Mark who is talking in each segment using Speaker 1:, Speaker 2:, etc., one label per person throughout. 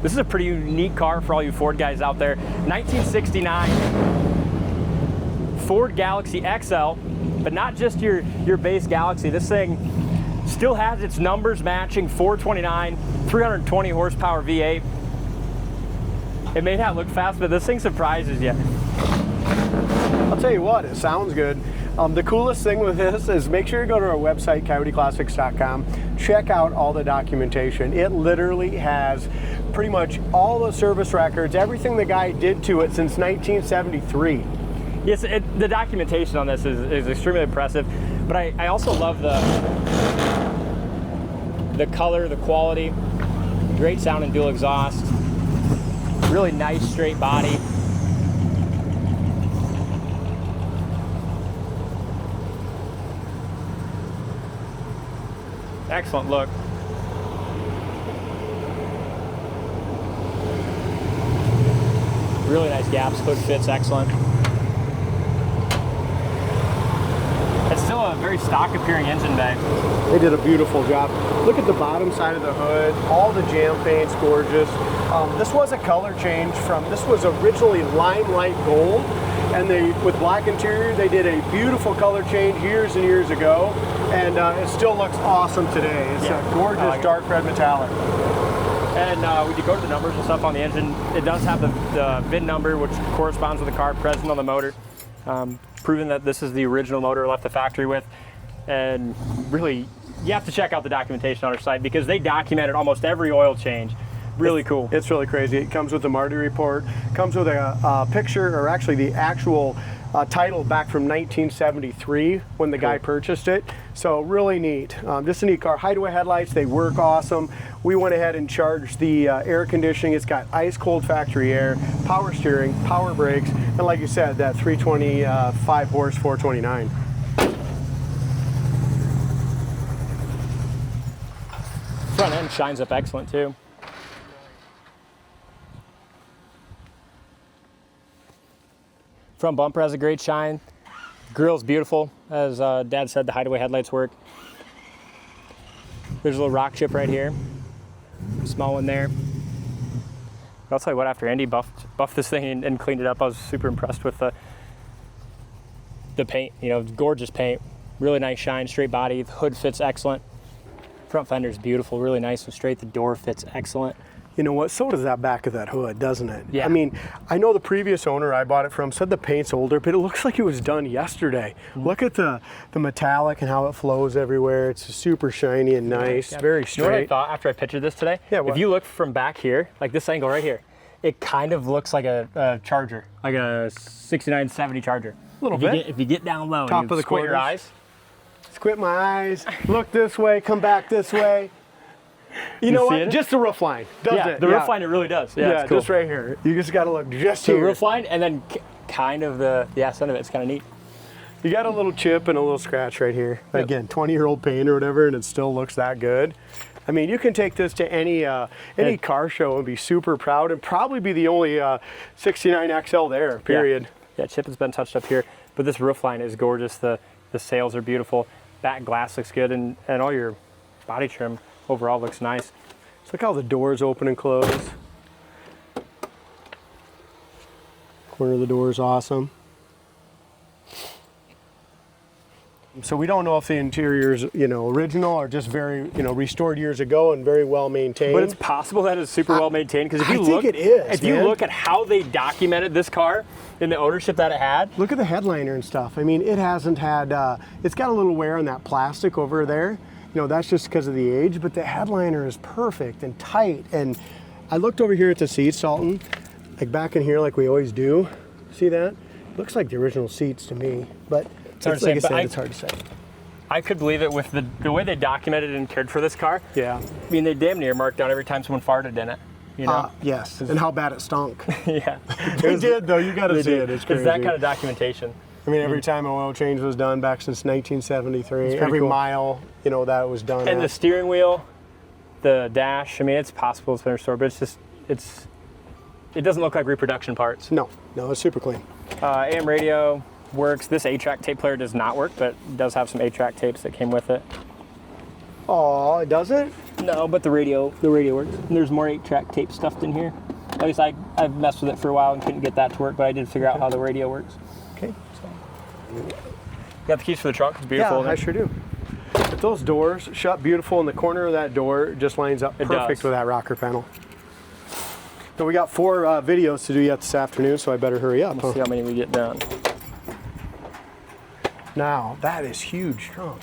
Speaker 1: This is a pretty unique car for all you Ford guys out there. 1969 Ford Galaxy XL, but not just your base Galaxy. This thing still has its numbers matching 429, 320 horsepower V8. It may not look fast, but this thing surprises you.
Speaker 2: I'll tell you what, it sounds good. The coolest thing with this is make sure you go to our website, coyoteclassics.com, check out all the documentation. It literally has pretty much all the service records, everything the guy did to it since 1973.
Speaker 1: Yes, the documentation on this is extremely impressive, but I also love the color, the quality, great sound and dual exhaust, really nice straight body. Excellent look. Really nice gaps, hood fits excellent. It's still a very stock appearing engine bay.
Speaker 2: They did a beautiful job. Look at the bottom side of the hood, all the jam paint's gorgeous. This was a color change this was originally limelight gold, and with black interior, they did a beautiful color change years and years ago, and it still looks awesome today. It's a gorgeous dark red metallic.
Speaker 1: And when you go to the numbers and stuff on the engine, it does have the VIN number, which corresponds with the car present on the motor, proving that this is the original motor left the factory with. And really, you have to check out the documentation on our site because they documented almost every oil change. Really cool.
Speaker 2: It's really crazy. It comes with the Marti report, comes with a picture, or actually the actual title back from 1973 when the guy purchased it. So really neat. Just a neat car. Hideaway headlights, they work awesome. We went ahead and charged the air conditioning. It's got ice cold factory air, power steering, power brakes, and like you said, that 325 horse 429.
Speaker 1: Front end shines up excellent too. Front bumper has a great shine. Grille's beautiful. As Dad said, the hideaway headlights work. There's a little rock chip right here. Small one there. But I'll tell you what, after Andy buffed this thing and cleaned it up, I was super impressed with the paint. You know, gorgeous paint. Really nice shine, straight body. The hood fits excellent. Front fender's beautiful, really nice and straight. The door fits excellent.
Speaker 2: You know what, so does that back of that hood, doesn't it?
Speaker 1: Yeah.
Speaker 2: I mean, I know the previous owner I bought it from said the paint's older, but it looks like it was done yesterday. Mm-hmm. Look at the metallic and how it flows everywhere. It's super shiny and nice, very straight.
Speaker 1: You know what I thought after I pictured this today?
Speaker 2: Yeah, what?
Speaker 1: If you look from back here, like this angle right here, it kind of looks like a Charger, like a 69, 70 Charger.
Speaker 2: A little bit.
Speaker 1: If you get down low
Speaker 2: Top
Speaker 1: and you
Speaker 2: of the
Speaker 1: squint your eyes.
Speaker 2: Squint my eyes, look this way, come back this way. You know what? Just the roof line does it.
Speaker 1: The roof line, it really does.
Speaker 2: Yeah,
Speaker 1: cool.
Speaker 2: just right here. You just got to look just
Speaker 1: So
Speaker 2: here.
Speaker 1: the roof line, and then kind of the ass end of it. It's kind of neat.
Speaker 2: You got a little chip and a little scratch right here. Yep. Again, 20-year-old paint or whatever, and it still looks that good. I mean, you can take this to any car show and be super proud, and probably be the only 69 XL there. Period.
Speaker 1: Yeah, chip has been touched up here, but this roof line is gorgeous. The sails are beautiful. Back glass looks good, and all your body trim overall looks nice.
Speaker 2: So look how the doors open and close. Corner of the door is awesome. So we don't know if the interior's, original or just very, restored years ago and very well maintained.
Speaker 1: But it's possible that it's super well maintained because
Speaker 2: I think it is.
Speaker 1: You look at how they documented this car in the ownership that it had.
Speaker 2: Look at the headliner and stuff. I mean, it hasn't had. It's got a little wear on that plastic over there. That's just because of the age. But the headliner is perfect and tight. And I looked over here at the seats, Dalton, like back in here, like we always do. See that? Looks like the original seats to me, but. It's hard to say.
Speaker 1: I could believe it with the way they documented and cared for this car.
Speaker 2: Yeah.
Speaker 1: I mean, they damn near marked down every time someone farted in it.
Speaker 2: Yes, and how bad it stunk.
Speaker 1: Yeah.
Speaker 2: They did, though. You got to see it. It's crazy.
Speaker 1: It's that kind of documentation.
Speaker 2: I mean, every time an oil change was done back since 1973, every mile, that was done.
Speaker 1: And the steering wheel, the dash, I mean, it's possible it's been restored, but it doesn't look like reproduction parts.
Speaker 2: No, it's super clean.
Speaker 1: AM radio works. This 8-track tape player does not work, but it does have some 8-track tapes that came with it.
Speaker 2: Oh, it doesn't?
Speaker 1: No, but the radio works. And there's more 8-track tape stuffed in here. At least I've messed with it for a while and couldn't get that to work, but I did figure out how the radio works.
Speaker 2: Okay.
Speaker 1: So. You got the keys for the trunk? It's beautiful.
Speaker 2: Yeah, I sure do. But those doors shut beautiful, and the corner of that door just lines up perfect with that rocker panel. So we got 4 videos to do yet this afternoon, so I better hurry up.
Speaker 1: Let's see how many we get done.
Speaker 2: Now, that is huge trunk.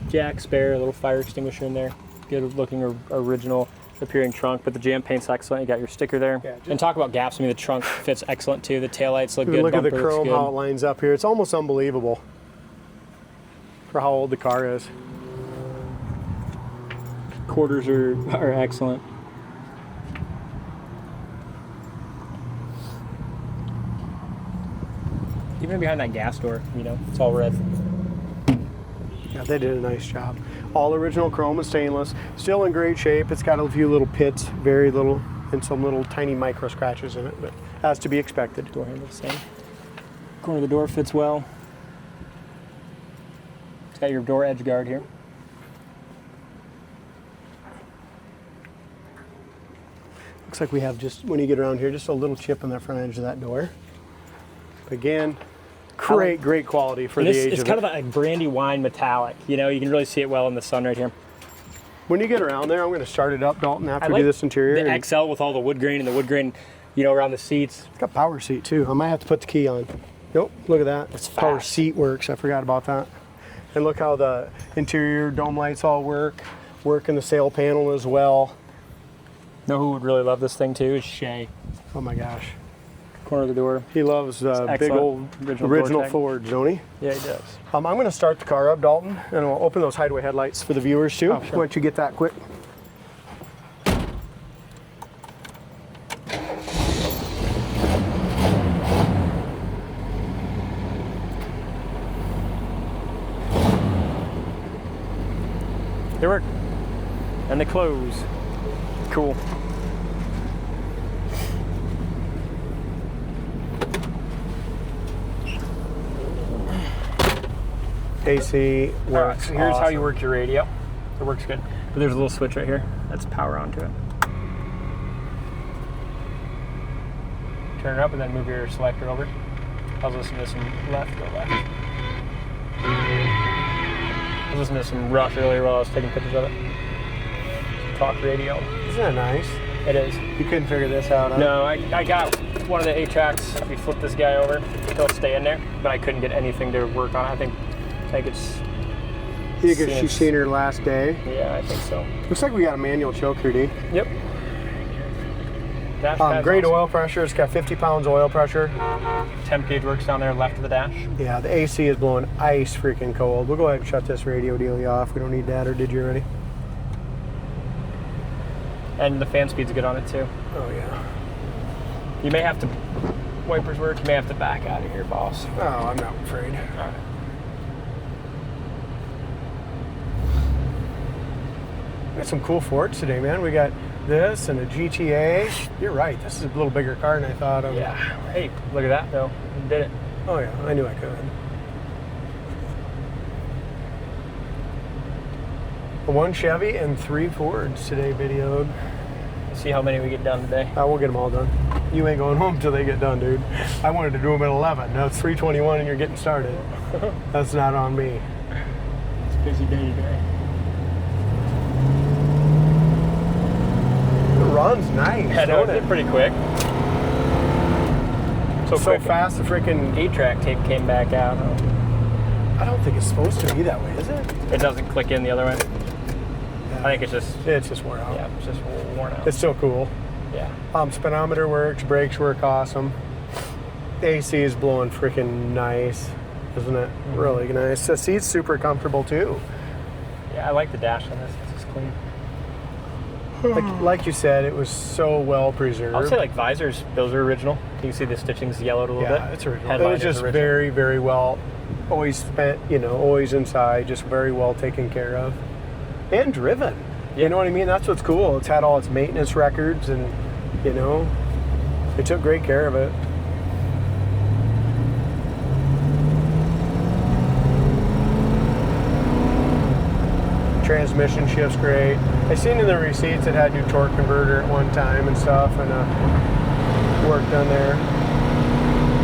Speaker 1: Jack spare, a little fire extinguisher in there. Good looking original appearing trunk, but the jam paint's excellent. You got your sticker there. Yeah, and talk about gaps. I mean, the trunk fits excellent too. The taillights look good.
Speaker 2: Look at the chrome, how it lines up here. It's almost unbelievable for how old the car is.
Speaker 1: Quarters are excellent. Even behind that gas door, you know, it's all red.
Speaker 2: Yeah, they did a nice job. All original chrome and stainless, still in great shape. It's got a few little pits, very little, and some little tiny micro scratches in it, but as to be expected.
Speaker 1: Door handle the same. Corner of the door fits well. It's got your door edge guard here.
Speaker 2: Looks like we have just, when you get around here, just a little chip on the front edge of that door. Again, great quality for the age of it.
Speaker 1: It's kind of like brandy wine metallic. You know, you can really see it well in the sun right here.
Speaker 2: When you get around there, I'm going to start it up, Dalton, after we do this interior.
Speaker 1: The XL with all the wood grain and the wood grain, you know, around the seats.
Speaker 2: It's got power seat too. I might have to put the key on. Nope, look at that.
Speaker 1: It's
Speaker 2: power
Speaker 1: fast.
Speaker 2: seat works. I forgot about that. And look how the interior dome lights all work in the sail panel as well.
Speaker 1: Know who would really love this thing too is Shay.
Speaker 2: Oh my gosh.
Speaker 1: Corner of the door.
Speaker 2: He loves big old original Ford, don't he?
Speaker 1: Yeah, he does.
Speaker 2: I'm going to start the car up, Dalton, and we'll open those hideaway headlights for the viewers too.
Speaker 1: Oh, sure.
Speaker 2: Why don't you get that quick?
Speaker 1: They work. And they close. Cool.
Speaker 2: AC works.
Speaker 1: All right, so here's how
Speaker 2: awesome.
Speaker 1: you work your radio. It works good. But there's a little switch right here. That's power onto it. Turn it up and then move your selector over. I was listening to some left, go left. I was listening to some Rush earlier while I was taking pictures of it. Talk radio.
Speaker 2: Isn't that nice?
Speaker 1: It is.
Speaker 2: You couldn't figure this out, huh?
Speaker 1: No, I got one of the 8-tracks. We flipped this guy over. He'll stay in there, but I couldn't get anything to work on. I think it's...
Speaker 2: You think she's seen her last day?
Speaker 1: Yeah, I think so.
Speaker 2: Looks like we got a manual choker, D.
Speaker 1: Yep.
Speaker 2: Great oil pressure. It's got 50 pounds oil pressure.
Speaker 1: Temp gauge works down there left of the dash.
Speaker 2: Yeah, the AC is blowing ice freaking cold. We'll go ahead and shut this radio dealie off. We don't need that, or did you already?
Speaker 1: And the fan speed's good on it too.
Speaker 2: Oh yeah.
Speaker 1: You may have to, wipers work, you may have to back out of here, boss.
Speaker 2: Oh, I'm not afraid.
Speaker 1: All right.
Speaker 2: We got some cool Fords today, man. We got this and a GTA. You're right, this is a little bigger car than I thought of.
Speaker 1: Yeah, hey, look at that though, you did it.
Speaker 2: Oh yeah, I knew I could. 1 Chevy and 3 Fords today videoed.
Speaker 1: Let's see how many we get done today.
Speaker 2: We'll get them all done. You ain't going home till they get done, dude. I wanted to do them at 11. Now it's 3:21 and you're getting started. That's not on me.
Speaker 1: It's a busy day today.
Speaker 2: It runs nice.
Speaker 1: Yeah, no, it did pretty quick.
Speaker 2: So fast the freaking
Speaker 1: 8-track tape came back out.
Speaker 2: I don't think it's supposed to be that way, is it?
Speaker 1: It doesn't click in the other way. I think
Speaker 2: it's just worn out.
Speaker 1: Yeah, it's just worn out.
Speaker 2: It's still cool.
Speaker 1: Yeah.
Speaker 2: Speedometer works, brakes work awesome. AC is blowing freaking nice, isn't it? Mm-hmm. Really nice. The seat's super comfortable too.
Speaker 1: Yeah, I like the dash on this. It's just clean.
Speaker 2: Like you said, it was so well preserved.
Speaker 1: I would say like visors, those are original. You can see the stitching's yellowed a little bit.
Speaker 2: Yeah, it's original.
Speaker 1: Headline
Speaker 2: It was just
Speaker 1: original.
Speaker 2: very, very well, always spent, always inside, just very well taken care of. And driven. You know what I mean? That's what's cool. It's had all its maintenance records and, they took great care of it. Transmission shifts great. I seen in the receipts it had new torque converter at one time and stuff, and work done there.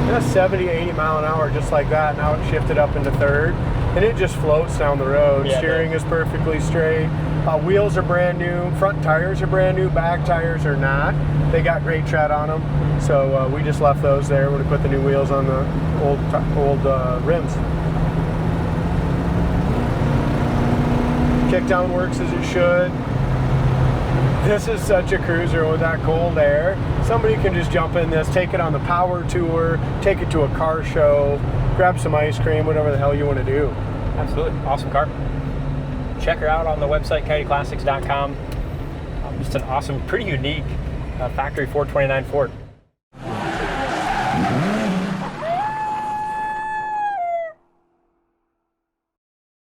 Speaker 2: Yeah, 70, 80 mile an hour, just like that. Now it shifted up into third, and it just floats down the road.
Speaker 1: Yeah,
Speaker 2: Steering is perfectly straight. Wheels are brand new. Front tires are brand new. Back tires are not. They got great tread on them, so we just left those there when we put the new wheels on the old rims. Kickdown works as it should. This is such a cruiser with that cold air. Somebody can just jump in this, take it on the power tour, take it to a car show, grab some ice cream, whatever the hell you want to do.
Speaker 1: Absolutely. Awesome car. Check her out on the website, coyoteclassics.com. Just an awesome, pretty unique factory 429 Ford.